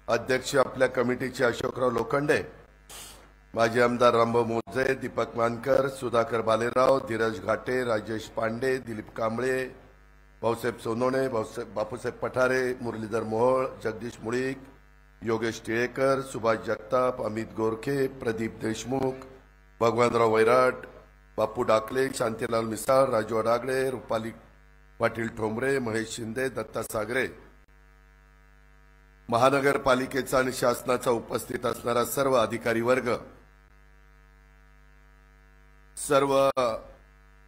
अध्यक्ष आपल्या कमिटीचे अशोकराव लोखंडे, माजी आमदार रामभाऊ मोजे, दीपक मानकर, सुधाकर बालेराव, धीरज घाटे, राजेश पांडे, दिलीप कांबळे, भाऊसाहेब सोनवणे, बापूसाहेब पठारे, मुरलीधर मोहोळ, जगदीश मुळीक, योगेश टिळेकर, सुभाष जगताप, अमित गोरखे, प्रदीप देशमुख, भगवानराव वैराट, बापू डाकले, शांतीलाल मिसाळ, राजू अडागळे, रुपाली पाटील ठोंबरे, महेश शिंदे, दत्ता सागरे, महानगरपालिकेचा आणि शासनाचा उपस्थित असणारा सर्व अधिकारी वर्ग, सर्व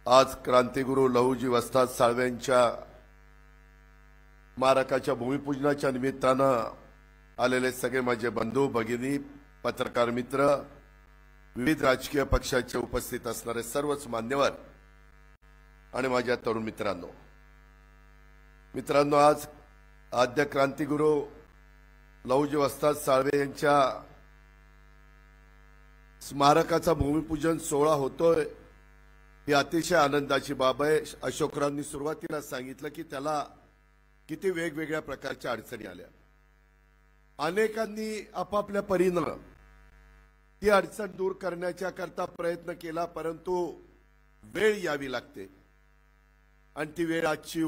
आज क्रांतिगुरू लहुजी वस्ताद साळवे यांच्या स्मारकाच्या भूमिपूजनाच्या निमित्तानं आलेले सगळे माझे बंधू भगिनी, पत्रकार मित्र, विविध राजकीय पक्षाचे उपस्थित असणारे सर्वच मान्यवर आणि माझ्या तरुण मित्रांनो, आज आद्य क्रांतिगुरू लहुजी वस्ताद साळवे यांच्या स्मारकाचा भूमिपूजन सोहळा होतोय, ही अतिशय आनंदाची बाब आहे। अशोकरावांनी सुरुवातीला सांगितलं की त्याला किती वेगवेगळ्या प्रकारच्या अडचणी आल्या, अनेकांनी आपापल्या परीनं ती अडचण दूर करण्याच्या करता प्रयत्न केला, परंतु वेळ यावी लागते आणि ती वेळ आजची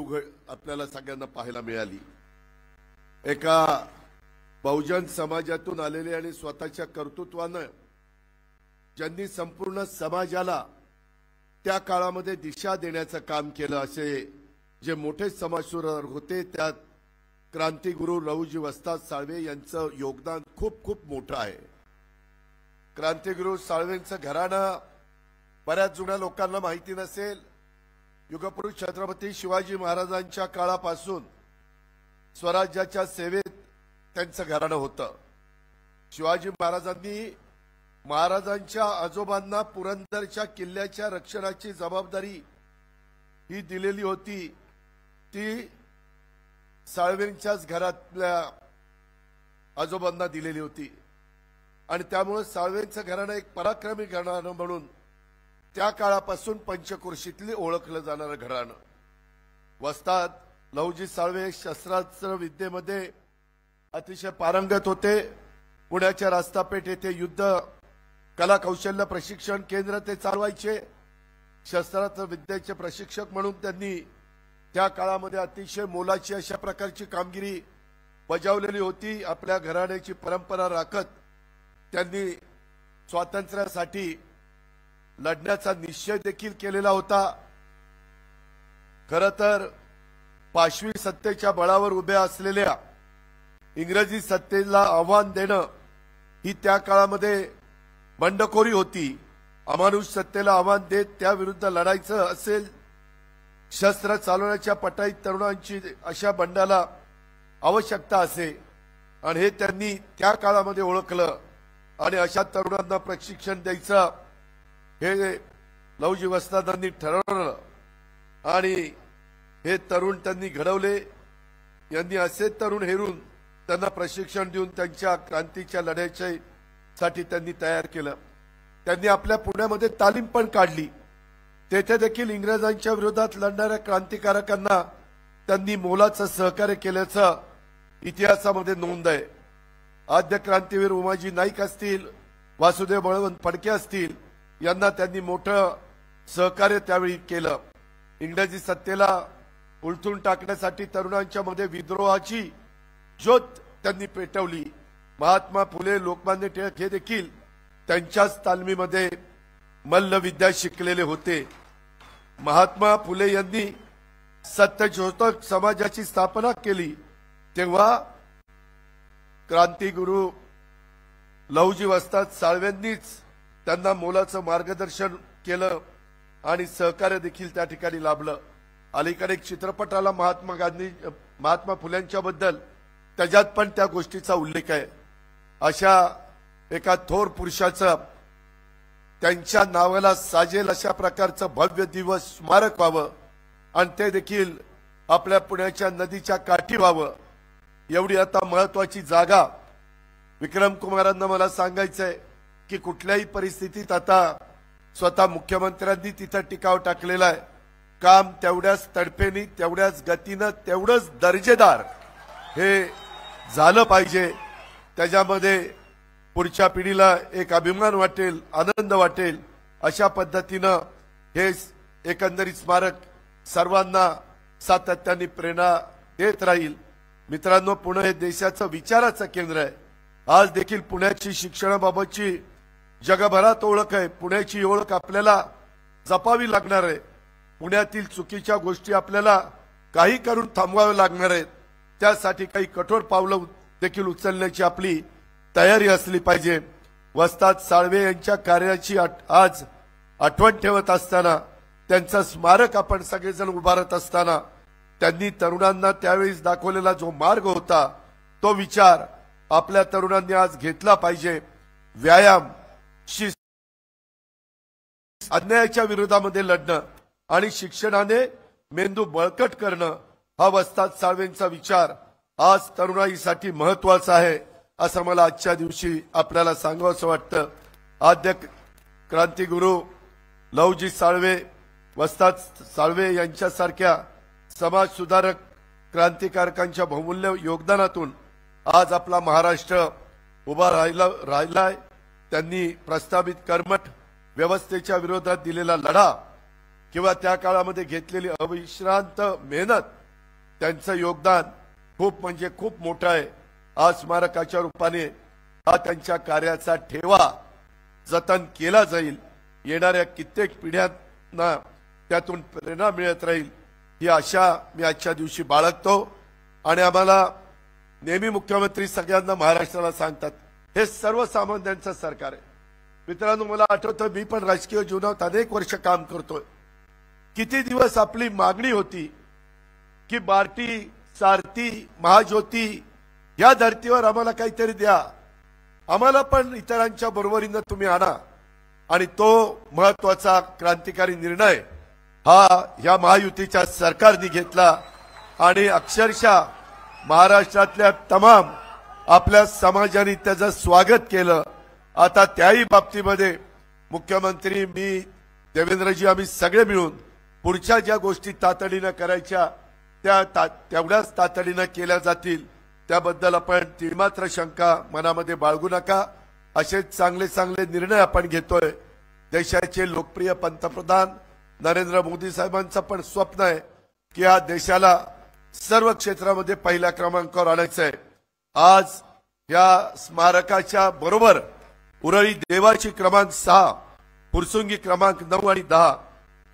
आपल्याला सगळ्यांना पाहायला मिळाली। एका बहुजन समाजातून आलेले आणि स्वतःच्या कर्तृत्वानं ज्यांनी संपूर्ण समाजाला त्या काळामध्ये दिशा देण्याचं काम केलं, असे जे मोठे समाजसुधारक होते, त्यात क्रांतिगुरू लहुजी वस्ताद साळवे यांचं योगदान खूप खूप मोठं आहे। क्रांतिगुरू साळवेंचं घराणं बऱ्याच जुन्या लोकांना माहिती नसेल। युगपुरुष छत्रपती शिवाजी महाराजांच्या काळापासून स्वराज्याच्या सेवेत त्यांचं घराणं होतं। शिवाजी महाराजांनी महाराजांच्या आजोबांना पुरंदरच्या किल्ल्याच्या रक्षणाची जबाबदारी ही दिलेली होती, ती साळवेंच्याच घरातल्या आजोबांना दिलेली होती आणि त्यामुळे साळवेंचं घराणं एक पराक्रमी घराणं म्हणून त्या काळापासून पंचक्रोशीतली ओळखलं जाणारं घराणं। वस्ताद लहुजी साळवे शस्त्रास्त्र विद्येमध्ये अतिशय पारंगत होते। पुण्याच्या रास्तापेठ येथे युद्ध कला कौशल्य प्रशिक्षण केंद्र ते चालवायचे। शस्त्रास्त्र विद्येचे प्रशिक्षक म्हणून त्यांनी त्या काळामध्ये अतिशय मोलाची अशा प्रकारची कामगिरी बजावलेली होती। आपल्या घराण्याची परंपरा राखत त्यांनी स्वातंत्र्यासाठी लढण्याचा निश्चय देखील केलेला होता। खरं तर पाशवी सत्तेच्या बळावर उभ्या असलेल्या इंग्रजी सत्तेला आव्हान देणं ही त्या काळामध्ये बंडखोरी होती। अमानुष सत्तेला आव्हान देत त्याविरुद्ध लढायचं असेल, शस्त्र चालवण्याच्या पटाईत तरुणांची अशा बंडाला आवश्यकता असे आणि हे त्यांनी त्या काळामध्ये ओळखलं आणि अशा तरुणांना प्रशिक्षण द्यायचं हे लहुजी वस्तादांनी ठरवलं आणि हे तरुण त्यांनी घडवले। यांनी असे तरुण हेरून त्यांना प्रशिक्षण देऊन त्यांच्या क्रांतीच्या लढ्यासाठी त्यांनी तयार केलं। त्यांनी आपल्या पुण्यामध्ये तालीम पण काढली, तेथे देखील इंग्रजांच्या विरोधात लढणाऱ्या क्रांतिकारकांना त्यांनी मोलाचं सहकार्य केल्याचं इतिहासामध्ये नोंद आहे। आद्य क्रांतीवीर उमाजी नाईक असतील, वासुदेव बळवंत फडके असतील, यांना त्यांनी मोठं सहकार्य त्यावेळी केलं। इंग्रजी सत्तेला उलथून टाकण्यासाठी तरुणांच्या मध्ये विद्रोहाची ज्योत त्यांनी पेटवली। महात्मा फुले, लोकमान्य टिळक हे देखील त्यांच्याच तालमीमध्ये मल्लविद्या शिकलेले होते। महात्मा फुले यांनी सत्यशोधक समाजाची स्थापना केली, तेव्हा क्रांतिगुरू लहुजी वस्ताद साळवेंनीच त्यांना मोलाचं मार्गदर्शन केलं आणि सहकार्य देखील त्या ठिकाणी लाभलं। अलीकडे एक चित्रपट आला महात्मा फुल्यांच्या बद्दल, त्याच्यात पण त्या गोष्टीचा उल्लेख आहे। अशा एका थोर पुरुषाचं त्यांच्या नावाला साजेल अशा प्रकारचं भव्य दिवस स्मारक व्हावं आणि ते देखील आपल्या पुण्याच्या नदीच्या काठी व्हावं, एवढी आता महत्वाची जागा विक्रम कुमारांना मला सांगायचंय की कुठल्याही परिस्थितीत आता स्वतः मुख्यमंत्र्यांनी तिथं टिकाव टाकलेला आहे। काम तेवढ्याच तडफेनी, तेवढ्याच गतीनं, तेवढंच दर्जेदार हे झालं पाहिजे त्याच्यामध्ये पुढच्या पिढीला एक अभिमान वाटेल, आनंद वाटेल, अशा पद्धतीनं हे एकंदरीत स्मारक सर्वांना सातत्याने प्रेरणा देत राहील। मित्रांनो, पुणे हे देशाचं विचाराचं केंद्र आहे। आज देखील पुण्याची शिक्षणाबाबतची जगभरात ओळख आहे। पुण्याची ओळख आपल्याला जपावी लागणार आहे। पुण्यातील चुकीच्या गोष्टी आपल्याला काही करून थांबवाव्या लागणार आहेत। त्यासाठी काही कठोर पावलं देखील उचलण्याची आपली तयारी असली पाहिजे। वस्ताद साळवे यांच्या कार्याची आज आठवण ठेवत असताना, त्यांचं स्मारक आपण सगळेजण उभारत असताना, त्यांनी तरुणांना त्यावेळेस दाखवलेला जो मार्ग होता, तो विचार आपल्या तरुणांनी आज घेतला पाहिजे। व्यायाम, शिस्त, अन्यायाच्या विरोधामध्ये लढणं आणि शिक्षणाने मेंदू बळकट करणं, हा वस्ताद साळवेंचा विचार आज तरुणाईसाठी महत्वाचा आहे, असं मला आजच्या दिवशी आपल्याला सांगावंसं वाटतं। आद्य क्रांतिगुरु लवजी साळवे, वस्ताद साळवे यांच्यासारख्या समाज सुधारक क्रांतिकारकांच्या बहुमूल्य योगदानातून आज आपला महाराष्ट्र उभा राहिलाय। त्यांनी प्रस्तावित कर्मठ व्यवस्थेच्या विरोधात दिलेला लढा किंवा त्या काळामध्ये घेतलेली अविश्रांत मेहनत, त्यांचं योगदान खूप म्हणजे खूप मोठं आहे। आज स्मारकाच्या रूपाने हा त्यांच्या कार्याचा ठेवा जतन केला जाईल। येणाऱ्या कित्येक पिढ्यांना त्यातून प्रेरणा मिळत राहील, ही आशा मी आजच्या दिवशी बाळगतो। आणि आम्हाला नेहमी मुख्यमंत्री सगळ्यांना महाराष्ट्राला सांगतात, हे सर्वसामान्यांचं सरकार आहे। मित्रांनो, मला आठवतं, मी पण राजकीय जीवनात अनेक वर्ष काम करतोय। किती दिवस आपली मागणी होती की बार्टी, सारथी, महाज्योती या धर्तीवर आम्हाला काहीतरी द्या, आम्हाला पण इतरांच्या बरोबरीनं तुम्ही आणा। आणि तो महत्वाचा क्रांतिकारी निर्णय हा या महायुतीच्या सरकारने घेतला आणि अक्षरशः महाराष्ट्रातल्या तमाम आपल्या समाजाने त्याचं स्वागत केलं। आता त्याही बाबतीमध्ये मुख्यमंत्री, मी, देवेंद्रजी, आम्ही सगळे मिळून पुढच्या ज्या गोष्टी तातडीनं करायच्या त्या तेवढ्याच तातडीनं केल्या जातील, त्याबद्दल आपण तीळमात्र शंका मनामध्ये बाळगू नका। असे चांगले चांगले निर्णय आपण घेतोय। देशाचे लोकप्रिय पंतप्रधान नरेंद्र मोदी साहेबांचं पण स्वप्न आहे की या देशाला सर्व क्षेत्रामध्ये पहिल्या क्रमांकावर आणायचं आहे। आज या स्मारकाच्या बरोबर उरळी देवाची क्रमांक 6, फुरसुंगी क्रमांक 9 आणि 10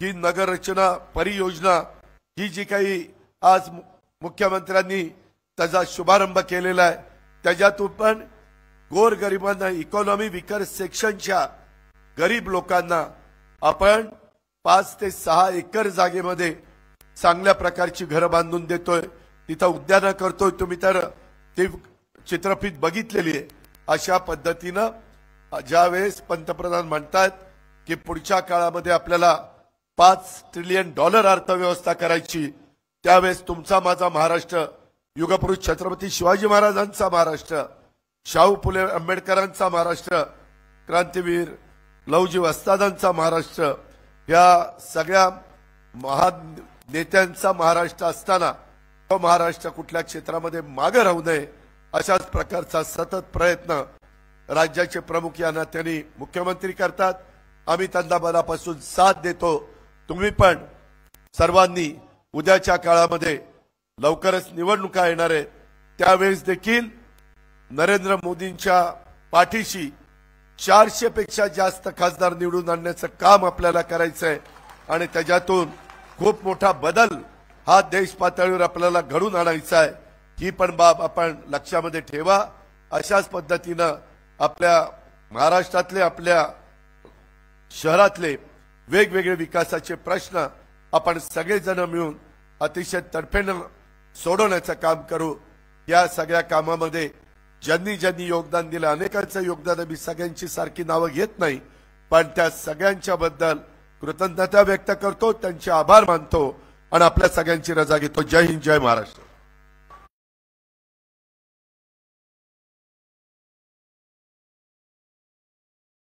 ही नगररचना परियोजना, ही जी काही आज मुख्यमंत्र्यांनी त्याचा शुभारंभ केलेला आहे, त्याच्यातून पण गोरगरिबांना, इकॉनॉमी विकर सेक्शनच्या गरीब लोकांना आपण 5 ते 6 एकर जागेमध्ये चांगल्या प्रकारची घरं बांधून देतोय, तिथं उद्यानं करतोय। तुम्ही तर ती चित्रफित बघितलेली आहे। अशा पद्धतीनं ज्यावेळेस पंतप्रधान म्हणतात की पुढच्या काळामध्ये आपल्याला $5 ट्रिलियन अर्थव्यवस्था करायची, त्यावेळेस तुमचा माझा महाराष्ट्र, युगपुरुष छत्रपती शिवाजी महाराजांचा महाराष्ट्र, शाहू फुले आंबेडकरांचा महाराष्ट्र, क्रांतीवीर लवजी वस्तादांचा महाराष्ट्र, या सगळ्या महान नेत्यांचा महाराष्ट्र असताना तो महाराष्ट्र कुठल्या क्षेत्रामध्ये मागे राहू नये, अशाच प्रकारचा सतत प्रयत्न राज्याचे प्रमुख या नात्याने मुख्यमंत्री करतात। आम्ही त्यांना मनापासून साथ देतो। तुम्ही पण सर्वांनी उद्याच्या काळामध्ये लवकरच निवडणुका येणार आहेत, त्यावेळेस देखील नरेंद्र मोदींच्या पाठीशी 400 पेक्षा जास्त खासदार निवडून आणण्याचं काम आपल्याला करायचं आहे आणि त्याच्यातून खूप मोठा बदल हा देश पातळीवर आपल्याला घडून आणायचा आहे। ही पण बाब आपण लक्षामध्ये ठेवा। अशाच पद्धतीनं आपल्या महाराष्ट्रातले, आपल्या शहरातले वेगवेगळे विकासाचे प्रश्न आपण सगळेजण मिळून अतिशय तडफेनं सोडवण्याचं काम करू। या सगळ्या कामामध्ये ज्यांनी ज्यांनी योगदान दिलं, अनेकांचं योगदान, मी सगळ्यांची सारखी नावं घेत नाही, पण त्या सगळ्यांच्या बद्दल कृतज्ञता व्यक्त करतो, त्यांचे आभार मानतो आणि आपल्या सगळ्यांची रजा घेतो। जय हिंद, जय महाराष्ट्र।